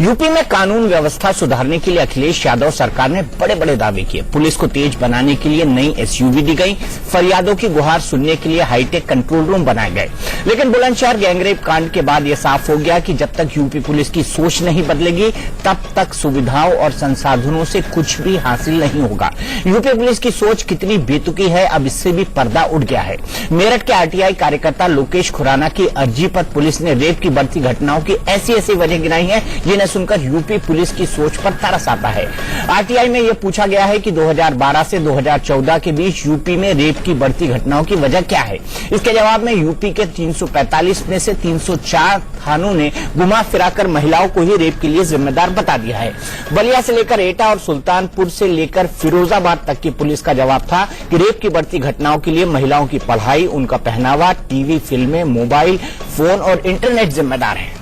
UP में कानून व्यवस्था सुधारने के लिए अखिलेश यादव सरकार ने बड़े बड़े दावे किए। पुलिस को तेज बनाने के लिए नई एसयूवी दी गई, फरियादों की गुहार सुनने के लिए हाईटेक कंट्रोल रूम बनाए गए। लेकिन बुलंदशहर गैंगरेप कांड के बाद यह साफ हो गया कि जब तक यूपी पुलिस की सोच नहीं बदलेगी तब तक सुविधाओं और संसाधनों से कुछ भी हासिल नहीं होगा। यूपी पुलिस की सोच कितनी बेतुकी है, अब इससे भी पर्दा उठ गया है। मेरठ के आरटीआई कार्यकर्ता लोकेश खुराना की अर्जी पर पुलिस ने रेप की बढ़ती घटनाओं की ऐसी वजह गिनाई है जिन्हें सुनकर यूपी पुलिस की सोच पर तरस आता है। आरटीआई में यह पूछा गया है कि 2012 से 2014 के बीच यूपी में रेप की बढ़ती घटनाओं की वजह क्या है। इसके जवाब में यूपी के 345 में से 304 थानों ने घुमा फिराकर महिलाओं को ही रेप के लिए जिम्मेदार बता दिया है। बलिया से लेकर एटा और सुल्तानपुर से लेकर फिरोजाबाद तक की पुलिस का जवाब था कि रेप की बढ़ती घटनाओं के लिए महिलाओं की पढ़ाई, उनका पहनावा, टीवी, फिल्में, मोबाइल फोन और इंटरनेट जिम्मेदार है।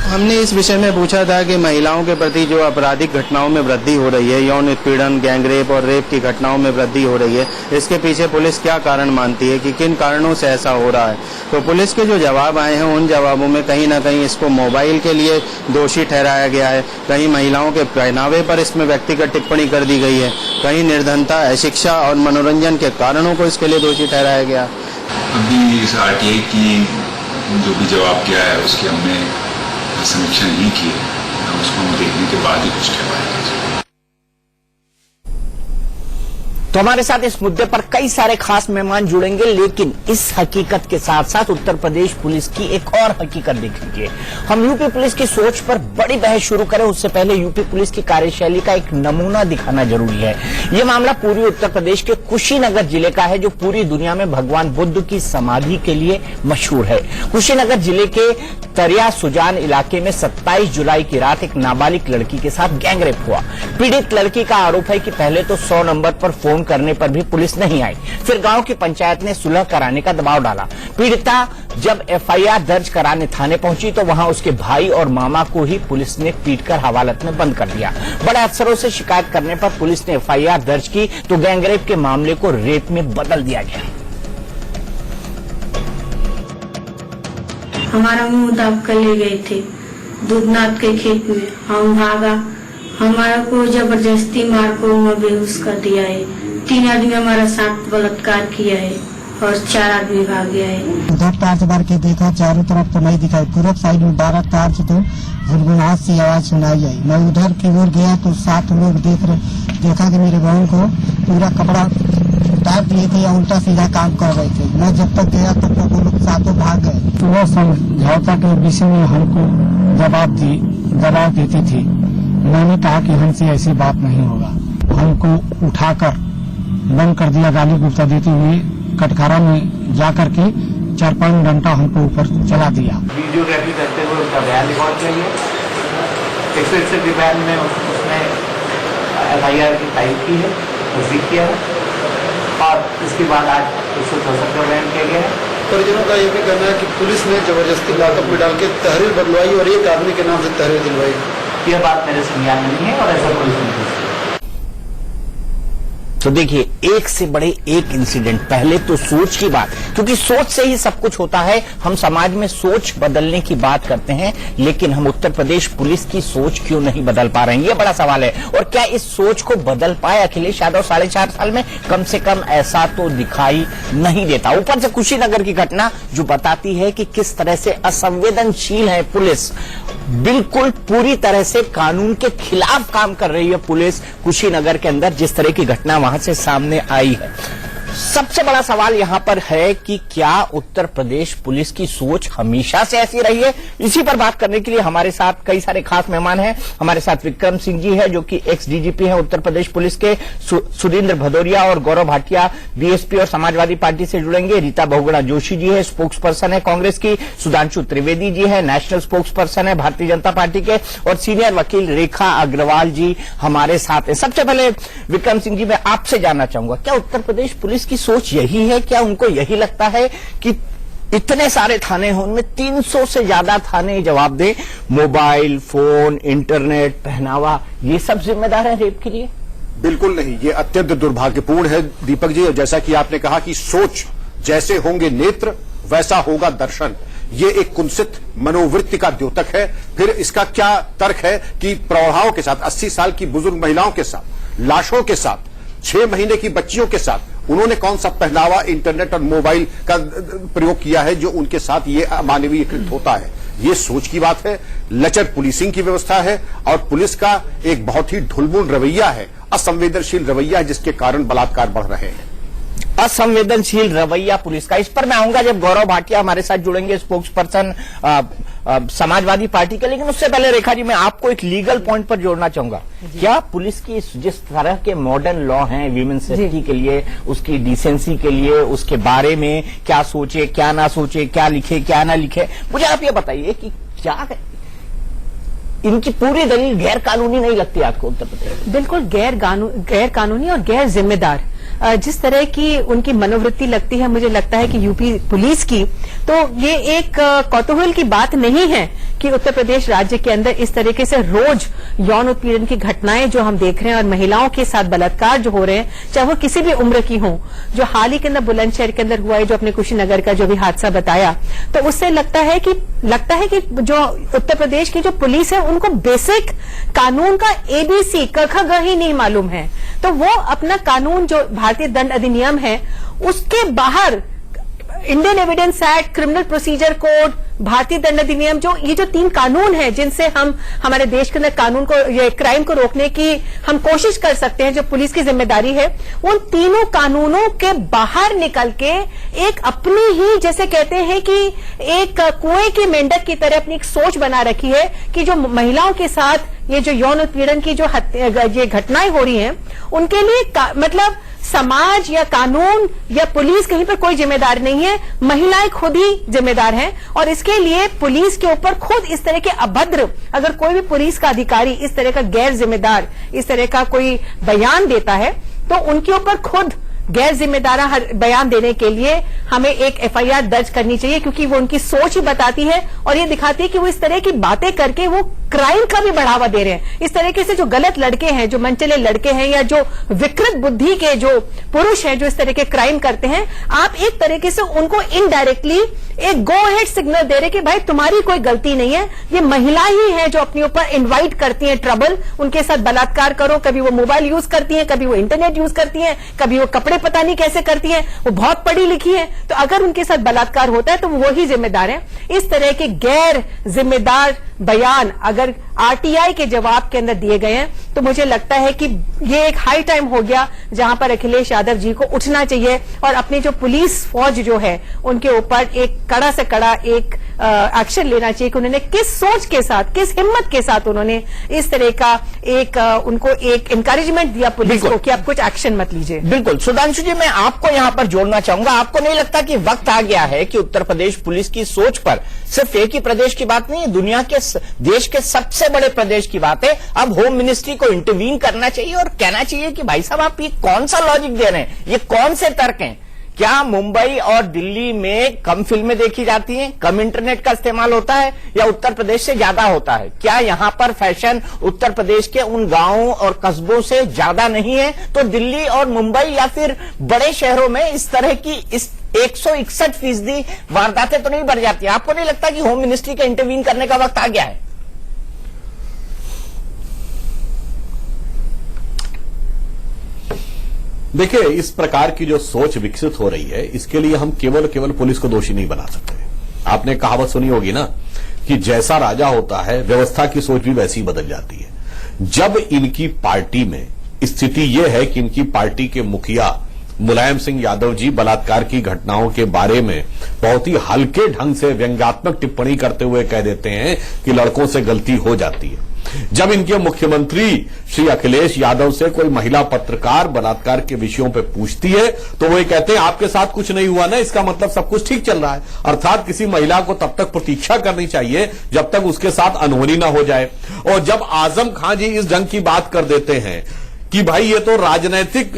हमने इस विषय में पूछा था कि महिलाओं के प्रति जो आपराधिक घटनाओं में वृद्धि हो रही है, यौन उत्पीड़न, गैंगरेप और रेप की घटनाओं में वृद्धि हो रही है, इसके पीछे पुलिस क्या कारण मानती है कि किन कारणों से ऐसा हो रहा है। तो पुलिस के जो जवाब आए हैं उन जवाबों में कहीं ना कहीं इसको मोबाइल के लिए दोषी ठहराया गया है, कहीं महिलाओं के पहनावे पर इसमें व्यक्तिगत टिप्पणी कर दी गई है, कहीं निर्धनता, अशिक्षा और मनोरंजन के कारणों को इसके लिए दोषी ठहराया गया। अभी इस आरटीआई की जो भी जवाब किया है उसकी हमने समीक्षा नहीं की है, उसको हम देखने के बाद ही कुछ कह पाएंगे। तो हमारे साथ इस मुद्दे पर कई सारे खास मेहमान जुड़ेंगे, लेकिन इस हकीकत के साथ साथ उत्तर प्रदेश पुलिस की एक और हकीकत देखेंगे। हम यूपी पुलिस की सोच पर बड़ी बहस शुरू करें उससे पहले यूपी पुलिस की कार्यशैली का एक नमूना दिखाना जरूरी है। यह मामला पूरी उत्तर प्रदेश के कुशीनगर जिले का है, जो पूरी दुनिया में भगवान बुद्ध की समाधि के लिए मशहूर है। कुशीनगर जिले के तरिया सुजान इलाके में 27 जुलाई की रात एक नाबालिग लड़की के साथ गैंगरेप हुआ। पीड़ित लड़की का आरोप है कि पहले तो 100 नंबर पर फोन करने पर भी पुलिस नहीं आई, फिर गांव की पंचायत ने सुलह कराने का दबाव डाला। पीड़िता जब एफआईआर दर्ज कराने थाने पहुंची तो वहां उसके भाई और मामा को ही पुलिस ने पीटकर हवालात में बंद कर दिया। बड़े अफसरों से शिकायत करने पर पुलिस ने एफआईआर दर्ज की तो गैंगरेप के मामले को रेप में बदल दिया गया। हमारा मुंह दाब कर ले गए थे दूधनाथ के खेत में, हम भागा, हमारा को जबरदस्ती मार को बेहोश कर दिया है। 3 आदमी हमारा साथ बलात्कार किया है और 4 आदमी भाग गया है। उधर टार्च बार के देखा, चारों तरफ तो नहीं दिखाई, पूरब साइड में 12 टार्च तो गुनगुनाहट सी आवाज सुनाई आई। मैं उधर की ओर गया तो 7 लोग देखा कि मेरे बहन को पूरा कपड़ा उतार दिए थे या उल्टा सीधा काम कर रहे थे। मैं जब तक गया तब तक वो लोग सातों भाग गए। वह समझौता के विषय में हमको दबाव देती थी। मैंने कहा कि हमसे ऐसी बात नहीं होगा। हमको उठाकर बंद कर दिया, गाली गुप्ता देते हुए कटघरा में जाकर के 4-5 घंटा हमको ऊपर चला दिया। वीडियोग्राफी करते हुए उसका बयान रिकॉर्ड किया गया। 161 के बयान में उसने एफआईआर की तारीफ की है, तस्दीक किया है और इसके बाद आज 164 का बयान किया गया है। परिजनों का ये भी कहना है कि पुलिस ने जबरदस्ती लॉकअप में डाल के तहरीर बदलवाई और एक आदमी के नाम से तहरीर दिलवाई। यह बात मेरे संज्ञान में नहीं है और ऐसा पुलिस नहीं है। तो देखिए, एक से बड़े एक इंसिडेंट। पहले तो सोच की बात, क्योंकि सोच से ही सब कुछ होता है। हम समाज में सोच बदलने की बात करते हैं, लेकिन हम उत्तर प्रदेश पुलिस की सोच क्यों नहीं बदल पा रहे हैं, ये बड़ा सवाल है। और क्या इस सोच को बदल पाए अखिलेश यादव 4.5 साल में? कम से कम ऐसा तो दिखाई नहीं देता। ऊपर से कुशीनगर की घटना जो बताती है कि किस तरह से असंवेदनशील है पुलिस। बिल्कुल पूरी तरह से कानून के खिलाफ काम कर रही है पुलिस कुशीनगर के अंदर, जिस तरह की घटना वहां से सामने आई है। सबसे बड़ा सवाल यहां पर है कि क्या उत्तर प्रदेश पुलिस की सोच हमेशा से ऐसी रही है? इसी पर बात करने के लिए हमारे साथ कई सारे खास मेहमान हैं। हमारे साथ विक्रम सिंह जी है, जो कि एक्स डीजीपी हैं उत्तर प्रदेश पुलिस के। सुरेंद्र भदौरिया और गौरव भाटिया बीएसपी और समाजवादी पार्टी से जुड़ेंगे। रीता बहुगुणा जोशी जी है, स्पोक्स पर्सन है कांग्रेस की। सुधांशु त्रिवेदी जी है, नेशनल स्पोक्स पर्सन है भारतीय जनता पार्टी के। और सीनियर वकील रेखा अग्रवाल जी हमारे साथ है। सबसे पहले विक्रम सिंह जी, मैं आपसे जानना चाहूंगा, क्या उत्तर प्रदेश पुलिस की सोच यही है? क्या उनको यही लगता है कि इतने सारे थाने हैं, उनमें 300 से ज्यादा थाने जवाब दें, मोबाइल फोन, इंटरनेट, पहनावा, ये सब जिम्मेदार है रेप के लिए? बिल्कुल नहीं, ये अत्यंत दुर्भाग्यपूर्ण है दीपक जी। और जैसा कि आपने कहा कि सोच जैसे होंगे नेत्र वैसा होगा दर्शन। ये एक कुंसित मनोवृत्ति का द्योतक है। फिर इसका क्या तर्क है कि प्रौढ़ाओं के साथ, 80 साल की बुजुर्ग महिलाओं के साथ, लाशों के साथ, 6 महीने की बच्चियों के साथ उन्होंने कौन सा पहनावा, इंटरनेट और मोबाइल का प्रयोग किया है जो उनके साथ ये अमानवीयकृत होता है। ये सोच की बात है, लचर पुलिसिंग की व्यवस्था है और पुलिस का एक बहुत ही ढुलमुल रवैया है, असंवेदनशील रवैया है, जिसके कारण बलात्कार बढ़ रहे हैं। असंवेदनशील रवैया पुलिस का, इस पर मैं आऊंगा जब गौरव भाटिया हमारे साथ जुड़ेंगे, स्पोक्स पर्सन समाजवादी पार्टी के। लेकिन उससे पहले रेखा जी, मैं आपको एक लीगल पॉइंट पर जोड़ना चाहूंगा। क्या पुलिस की जिस तरह के मॉडर्न लॉ हैं वीमेन सेफ्टी के लिए, उसकी डिसेंसी के लिए, उसके बारे में क्या सोचे क्या ना सोचे, क्या लिखे क्या ना लिखे, मुझे आप ये बताइए कि क्या इनकी पूरी दलील गैर कानूनी नहीं लगती आपको उत्तर प्रदेश? बिल्कुल गैर कानूनी और गैर जिम्मेदार जिस तरह की उनकी मनोवृत्ति लगती है, मुझे लगता है कि यूपी पुलिस की, तो ये एक कौतूहल की बात नहीं है कि उत्तर प्रदेश राज्य के अंदर इस तरीके से रोज यौन उत्पीड़न की घटनाएं जो हम देख रहे हैं और महिलाओं के साथ बलात्कार जो हो रहे हैं, चाहे वो किसी भी उम्र की हो, जो हाल ही के अंदर बुलंदशहर के अंदर हुआ है, जो अपने कुशीनगर का जो भी हादसा बताया, तो उससे लगता है कि जो उत्तर प्रदेश की जो पुलिस है उनको बेसिक कानून का ABC क ख ग ही नहीं मालूम है। तो वो अपना कानून जो भारतीय दंड अधिनियम है उसके बाहर Indian evidence act, criminal procedure code, भारतीय दंड अधिनियम, जो ये जो 3 कानून हैं जिनसे हम हमारे देश के अंदर कानून को, ये क्राइम को रोकने की हम कोशिश कर सकते हैं, जो पुलिस की जिम्मेदारी है, उन तीनों कानूनों के बाहर निकल के एक अपनी ही, जैसे कहते हैं कि एक कुएं की मेंढक की तरह अपनी एक सोच बना रखी है कि जो महिलाओं के साथ ये जो यौन उत्पीड़न की जो ये घटनाएं हो रही हैं, उनके लिए मतलब समाज या कानून या पुलिस कहीं पर कोई जिम्मेदार नहीं है, महिलाएं खुद ही जिम्मेदार हैं। और इसके लिए पुलिस के ऊपर खुद इस तरह के अभद्र, अगर कोई भी पुलिस का अधिकारी इस तरह का गैर जिम्मेदार इस तरह का कोई बयान देता है, तो उनके ऊपर खुद गैर जिम्मेदार बयान देने के लिए हमें एक FIR दर्ज करनी चाहिए, क्योंकि वो उनकी सोच ही बताती है और ये दिखाती है कि वो इस तरह की बातें करके वो क्राइम का भी बढ़ावा दे रहे हैं। इस तरीके से जो गलत लड़के हैं, जो मनचले लड़के हैं, या जो विकृत बुद्धि के जो पुरुष हैं जो इस तरह के क्राइम करते हैं, आप एक तरीके से उनको इनडायरेक्टली एक गो अहेड सिग्नल दे रहे कि भाई तुम्हारी कोई गलती नहीं है, ये महिला ही है जो अपने ऊपर इन्वाइट करती हैं ट्रबल, उनके साथ बलात्कार करो। कभी वो मोबाइल यूज करती हैं, कभी वो इंटरनेट यूज करती हैं, कभी वो कपड़े पता नहीं कैसे करती हैं, वो बहुत पढ़ी लिखी है, तो अगर उनके साथ बलात्कार होता है तो वो ही जिम्मेदार है। इस तरह के गैर जिम्मेदार बयान अगर RTI के जवाब के अंदर दिए गए हैं, तो मुझे लगता है कि ये एक हाई टाइम हो गया जहां पर अखिलेश यादव जी को उठना चाहिए और अपनी जो पुलिस फौज जो है उनके ऊपर एक कड़ा से कड़ा एक एक्शन लेना चाहिए कि उन्होंने किस सोच के साथ, किस हिम्मत के साथ उन्होंने इस तरह का एक उनको एक इंकरेजमेंट दिया पुलिस को कि आप कुछ एक्शन मत लीजिए। बिल्कुल सुधांशु जी, मैं आपको यहां पर जोड़ना चाहूंगा। आपको नहीं लगता कि वक्त आ गया है कि उत्तर प्रदेश पुलिस की सोच पर सिर्फ एक ही प्रदेश की बात नहीं है, दुनिया के देश के सबसे बड़े प्रदेश की बात है, अब होम मिनिस्ट्री को इंटरवीन करना चाहिए और कहना चाहिए कि भाई साहब आप ये कौन सा लॉजिक दे रहे हैं, ये कौन से तर्क हैं? क्या मुंबई और दिल्ली में कम फिल्में देखी जाती हैं, कम इंटरनेट का इस्तेमाल होता है, या उत्तर प्रदेश से ज्यादा होता है? क्या यहां पर फैशन उत्तर प्रदेश के उन गांवों और कस्बों से ज्यादा नहीं है? तो दिल्ली और मुंबई या फिर बड़े शहरों में इस तरह की इस 161% वारदातें तो नहीं बढ़ जाती? आपको नहीं लगता कि होम मिनिस्ट्री का इंटरवीन करने का वक्त आ गया है? देखिए, इस प्रकार की जो सोच विकसित हो रही है, इसके लिए हम केवल पुलिस को दोषी नहीं बना सकते। आपने कहावत सुनी होगी ना कि जैसा राजा होता है व्यवस्था की सोच भी वैसी बदल जाती है। जब इनकी पार्टी में स्थिति यह है कि इनकी पार्टी के मुखिया मुलायम सिंह यादव जी बलात्कार की घटनाओं के बारे में बहुत ही हल्के ढंग से व्यंग्यात्मक टिप्पणी करते हुए कह देते हैं कि लड़कों से गलती हो जाती है, जब इनके मुख्यमंत्री श्री अखिलेश यादव से कोई महिला पत्रकार बलात्कार के विषयों पे पूछती है तो वो ये कहते हैं आपके साथ कुछ नहीं हुआ ना, इसका मतलब सब कुछ ठीक चल रहा है। अर्थात किसी महिला को तब तक प्रतीक्षा करनी चाहिए जब तक उसके साथ अनहोनी ना हो जाए। और जब आजम खां जी इस ढंग की बात कर देते हैं कि भाई ये तो राजनीतिक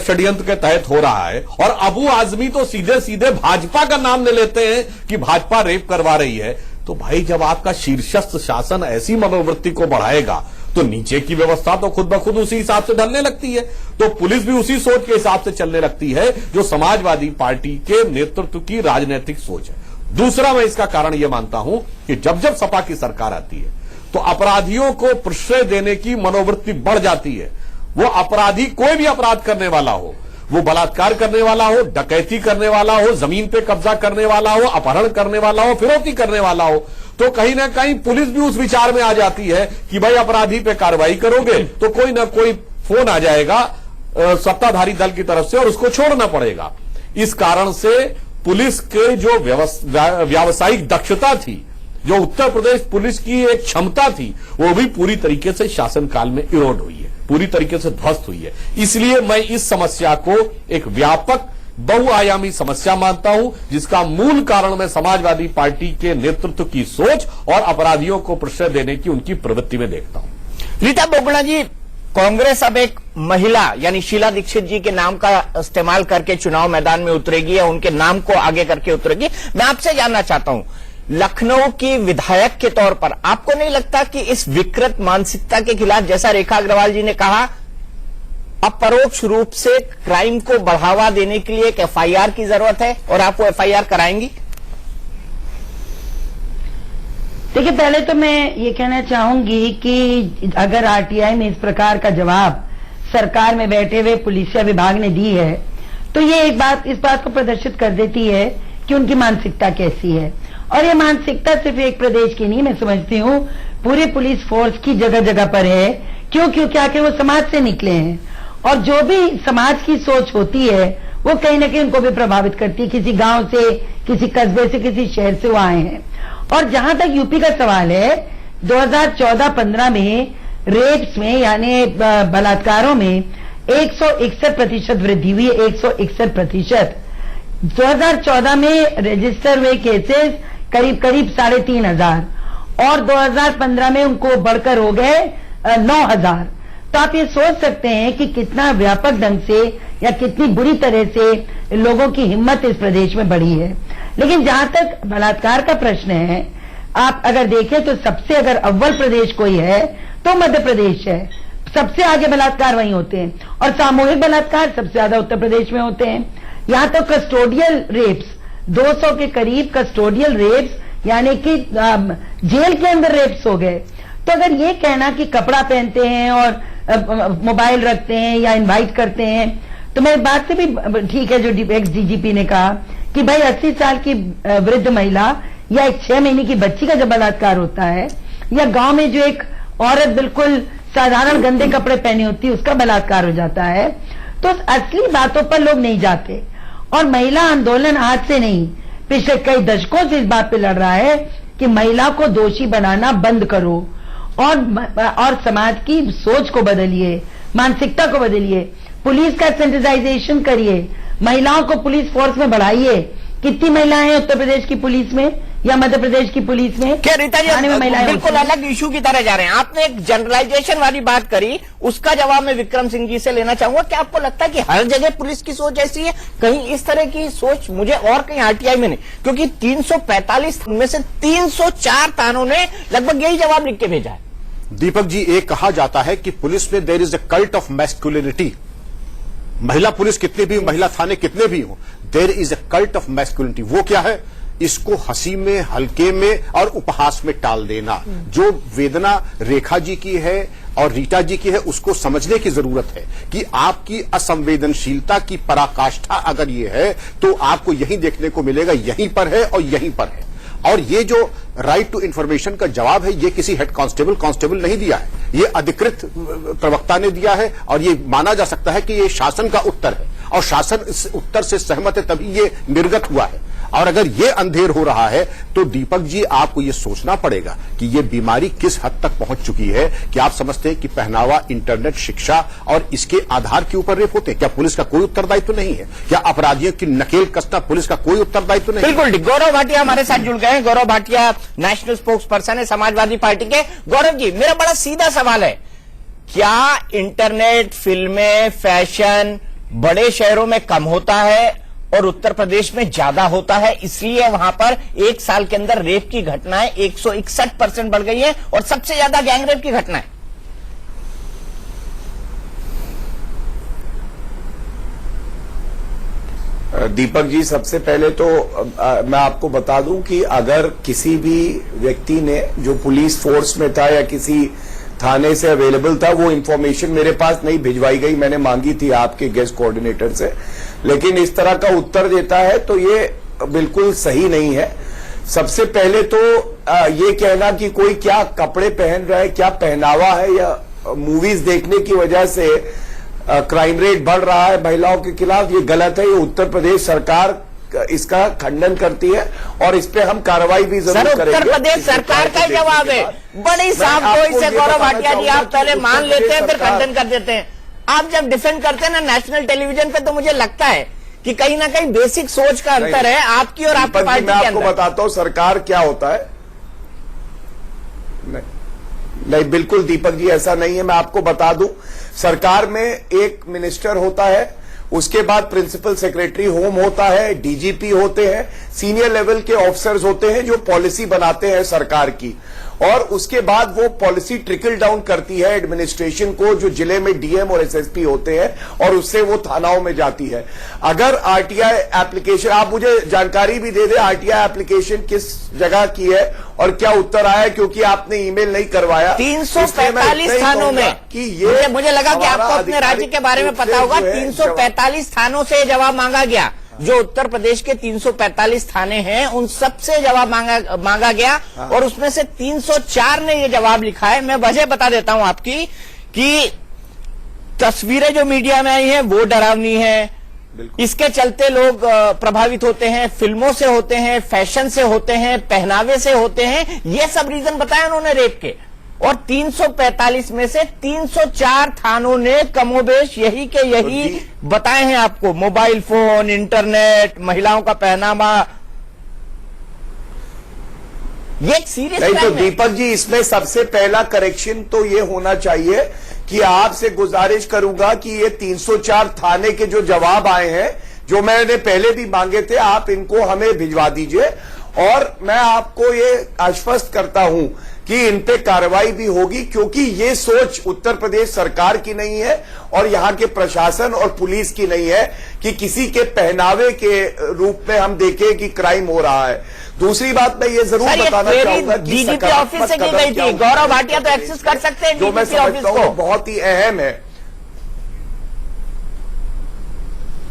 षड्यंत्र के तहत हो रहा है, और अबू आजमी तो सीधे सीधे भाजपा का नाम ले लेते हैं कि भाजपा रेप करवा रही है, तो भाई जब आपका शीर्षस्थ शासन ऐसी मनोवृत्ति को बढ़ाएगा तो नीचे की व्यवस्था तो खुद ब खुद उसी हिसाब से ढलने लगती है। तो पुलिस भी उसी सोच के हिसाब से चलने लगती है जो समाजवादी पार्टी के नेतृत्व की राजनीतिक सोच है। दूसरा, मैं इसका कारण यह मानता हूं कि जब जब सपा की सरकार आती है तो अपराधियों को प्रश्रय देने की मनोवृत्ति बढ़ जाती है। वो अपराधी कोई भी अपराध करने वाला हो, वो बलात्कार करने वाला हो, डकैती करने वाला हो, जमीन पे कब्जा करने वाला हो, अपहरण करने वाला हो, फिरौती करने वाला हो, तो कहीं ना कहीं पुलिस भी उस विचार में आ जाती है कि भाई अपराधी पे कार्रवाई करोगे तो कोई ना कोई फोन आ जाएगा सत्ताधारी दल की तरफ से और उसको छोड़ना पड़ेगा। इस कारण से पुलिस के जो व्यावसायिक दक्षता थी, जो उत्तर प्रदेश पुलिस की एक क्षमता थी, वो भी पूरी तरीके से शासनकाल में इरोड हुई है, पूरी तरीके से ध्वस्त हुई है। इसलिए मैं इस समस्या को एक व्यापक बहुआयामी समस्या मानता हूं, जिसका मूल कारण मैं समाजवादी पार्टी के नेतृत्व की सोच और अपराधियों को प्रश्रय देने की उनकी प्रवृत्ति में देखता हूं। रीता बहुगुणा जी, कांग्रेस अब एक महिला यानी शीला दीक्षित जी के नाम का इस्तेमाल करके चुनाव मैदान में उतरेगी या उनके नाम को आगे करके उतरेगी। मैं आपसे जानना चाहता हूं, लखनऊ की विधायक के तौर पर आपको नहीं लगता कि इस विकृत मानसिकता के खिलाफ, जैसा रेखा अग्रवाल जी ने कहा, अपरोक्ष रूप से क्राइम को बढ़ावा देने के लिए एक एफआईआर की जरूरत है और आप वो एफआईआर कराएंगी? देखिए, पहले तो मैं ये कहना चाहूंगी कि अगर आरटीआई में इस प्रकार का जवाब सरकार में बैठे हुए पुलिसिया विभाग ने दी है तो ये इस बात को प्रदर्शित कर देती है कि उनकी मानसिकता कैसी है। और ये मानसिकता सिर्फ एक प्रदेश की नहीं, मैं समझती हूँ पूरे पुलिस फोर्स की जगह जगह पर है। क्यों? क्योंकि वो समाज से निकले हैं और जो भी समाज की सोच होती है वो कहीं ना कहीं उनको भी प्रभावित करती है। किसी गांव से, किसी कस्बे से, किसी शहर से वो आए हैं। और जहां तक यूपी का सवाल है, 2014-15 में रेप्स में यानी बलात्कारों में 161% वृद्धि हुई है। 161%। 2014 में रजिस्टर हुए केसेस करीब 3,500 और 2015 में उनको बढ़कर हो गए 9,000। तो आप ये सोच सकते हैं कि कितना व्यापक ढंग से या कितनी बुरी तरह से लोगों की हिम्मत इस प्रदेश में बढ़ी है। लेकिन जहां तक बलात्कार का प्रश्न है, आप अगर देखें तो सबसे अगर अव्वल प्रदेश कोई है तो मध्य प्रदेश है। सबसे आगे बलात्कार वहीं होते हैं और सामूहिक बलात्कार सबसे ज्यादा उत्तर प्रदेश में होते हैं। यहां तो कस्टोडियल रेप्स 200 के करीब कस्टोडियल रेप्स यानी कि जेल के अंदर रेप्स हो गए। तो अगर ये कहना कि कपड़ा पहनते हैं और मोबाइल रखते हैं या इनवाइट करते हैं, तो मेरी बात से भी ठीक है जो एक्स डीजीपी ने कहा कि भाई 80 साल की वृद्ध महिला या एक 6 महीने की बच्ची का जब बलात्कार होता है या गांव में जो एक औरत बिल्कुल साधारण गंदे कपड़े पहनी होती है उसका बलात्कार हो जाता है, तो असली बातों पर लोग नहीं जाते। और महिला आंदोलन आज से नहीं, पिछले कई दशकों से इस बात पे लड़ रहा है कि महिला को दोषी बनाना बंद करो और समाज की सोच को बदलिए, मानसिकता को बदलिए, पुलिस का सेंसिटाइजेशन करिए, महिलाओं को पुलिस फोर्स में बढ़ाइए। कितनी महिलाएं हैं उत्तर प्रदेश की पुलिस में या मध्य प्रदेश की पुलिस में? क्या रीता जी बिल्कुल अलग इशू की तरह जा रहे हैं। आपने एक जनरलाइजेशन वाली बात करी, उसका जवाब मैं विक्रम सिंह जी से लेना चाहूंगा। क्या आपको लगता है कि हर जगह पुलिस की सोच ऐसी है? कहीं इस तरह की सोच मुझे और कहीं आरटीआई में नहीं, क्योंकि 345 में से 304 थानों ने लगभग यही जवाब लिख के भेजा है। दीपक जी, एक कहा जाता है कि पुलिस में there is a cult of masculinity. महिला पुलिस कितने भी, महिला थाने कितने भी हो, there is a cult of masculinity. वो क्या है? इसको हंसी में, हल्के में और उपहास में टाल देना। जो वेदना रेखा जी की है और रीटा जी की है, उसको समझने की जरूरत है कि आपकी असंवेदनशीलता की पराकाष्ठा अगर ये है तो आपको यही देखने को मिलेगा, यहीं पर है और यहीं पर है। और ये जो राइट टू इंफॉर्मेशन का जवाब है, ये किसी हेड कांस्टेबल नहीं दिया है, ये अधिकृत प्रवक्ता ने दिया है और ये माना जा सकता है कि ये शासन का उत्तर है और शासन इस उत्तर से सहमत है, तभी ये निर्गत हुआ है। और अगर ये अंधेर हो रहा है तो दीपक जी आपको ये सोचना पड़ेगा कि ये बीमारी किस हद तक पहुंच चुकी है कि आप समझते हैं कि पहनावा, इंटरनेट, शिक्षा और इसके आधार के ऊपर रेप होते हैं। क्या पुलिस का कोई उत्तरदायित्व नहीं है? क्या अपराधियों की नकेल कसना पुलिस का कोई उत्तरदायित्व नहीं? बिल्कुल। गौरव भाटिया हमारे साथ जुड़ गए हैं। Gaurav Bhatia national spokes person है समाजवादी पार्टी के। गौरव जी, मेरा बड़ा सीधा सवाल है, क्या इंटरनेट, फिल्में, फैशन बड़े शहरों में कम होता है और उत्तर प्रदेश में ज्यादा होता है, इसलिए वहां पर एक साल के अंदर रेप की घटनाएं 161% बढ़ गई है और सबसे ज्यादा गैंगरेप की घटनाएं? दीपक जी, सबसे पहले तो मैं आपको बता दूं कि अगर किसी भी व्यक्ति ने जो पुलिस फोर्स में था या किसी थाने से अवेलेबल था, वो इंफॉर्मेशन मेरे पास नहीं भिजवाई गई, मैंने मांगी थी आपके गेस्ट कोऑर्डिनेटर से, लेकिन इस तरह का उत्तर देता है तो ये बिल्कुल सही नहीं है। सबसे पहले तो ये कहना कि कोई क्या कपड़े पहन रहा है, क्या पहनावा है, या मूवीज देखने की वजह से क्राइम रेट बढ़ रहा है महिलाओं के खिलाफ, ये गलत है। ये उत्तर प्रदेश सरकार इसका खंडन करती है और इस पे हम कार्रवाई भी जरूर करेंगे। उत्तर प्रदेश सरकार का जवाब है, बड़ी साफ गोई से गौरव भाटिया जी, आप पहले मान लेते हैं फिर खंडन कर देते हैं। आप जब डिफेंड करते हैं ना नेशनल टेलीविजन पे, तो मुझे लगता है कि कहीं ना कहीं बेसिक सोच का अंतर है आपकी और आपकी पार्टी के अंदर। मैं आपको बताता हूं सरकार क्या होता है। नहीं, बिल्कुल दीपक जी ऐसा नहीं है। मैं आपको बता दूं, सरकार में एक मिनिस्टर होता है, उसके बाद प्रिंसिपल सेक्रेटरी होम होता है, डीजीपी होते हैं, सीनियर लेवल के ऑफिसर्स होते हैं जो पॉलिसी बनाते हैं सरकार की, और उसके बाद वो पॉलिसी ट्रिकल डाउन करती है एडमिनिस्ट्रेशन को, जो जिले में डीएम और एसएसपी होते हैं, और उससे वो थानाओं में जाती है। अगर आरटीआई एप्लीकेशन, आप मुझे जानकारी भी दे दें आरटीआई एप्लीकेशन किस जगह की है और क्या उत्तर आया, क्योंकि आपने ईमेल नहीं करवाया। 345 थानों में कि ये मुझे लगा कि आपको अपने राज्य के बारे में पता होगा। 345 थानों से जवाब मांगा गया, जो उत्तर प्रदेश के 345 थाने हैं उन सब से जवाब मांगा गया, और उसमें से 304 ने ये जवाब लिखा है। मैं वजह बता देता हूं आपकी कि तस्वीरें जो मीडिया में आई हैं वो डरावनी है, इसके चलते लोग प्रभावित होते हैं, फिल्मों से होते हैं, फैशन से होते हैं, पहनावे से होते हैं, ये सब रीजन बताए उन्होंने रेप के। और 345 में से 304 थानों ने कमोबेश यही के यही बताए हैं आपको। मोबाइल फोन, इंटरनेट, महिलाओं का पहनावा, ये एक सीरियस नहीं। तो दीपक जी, इसमें सबसे पहला करेक्शन तो ये होना चाहिए कि आपसे गुजारिश करूंगा कि ये 304 थाने के जो जवाब आए हैं, जो मैंने पहले भी मांगे थे, आप इनको हमें भिजवा दीजिए, और मैं आपको ये आश्वस्त करता हूं कि इन पे कार्रवाई भी होगी, क्योंकि ये सोच उत्तर प्रदेश सरकार की नहीं है और यहां के प्रशासन और पुलिस की नहीं है कि किसी के पहनावे के रूप में हम देखें कि क्राइम हो रहा है। दूसरी बात मैं ये जरूर बताना चाहूंगा कि डीजीपी ऑफिस से की गई थी, गौरव भाटिया तो एक्सेस कर सकते हैं जो मैं समझता हूं बहुत ही अहम है।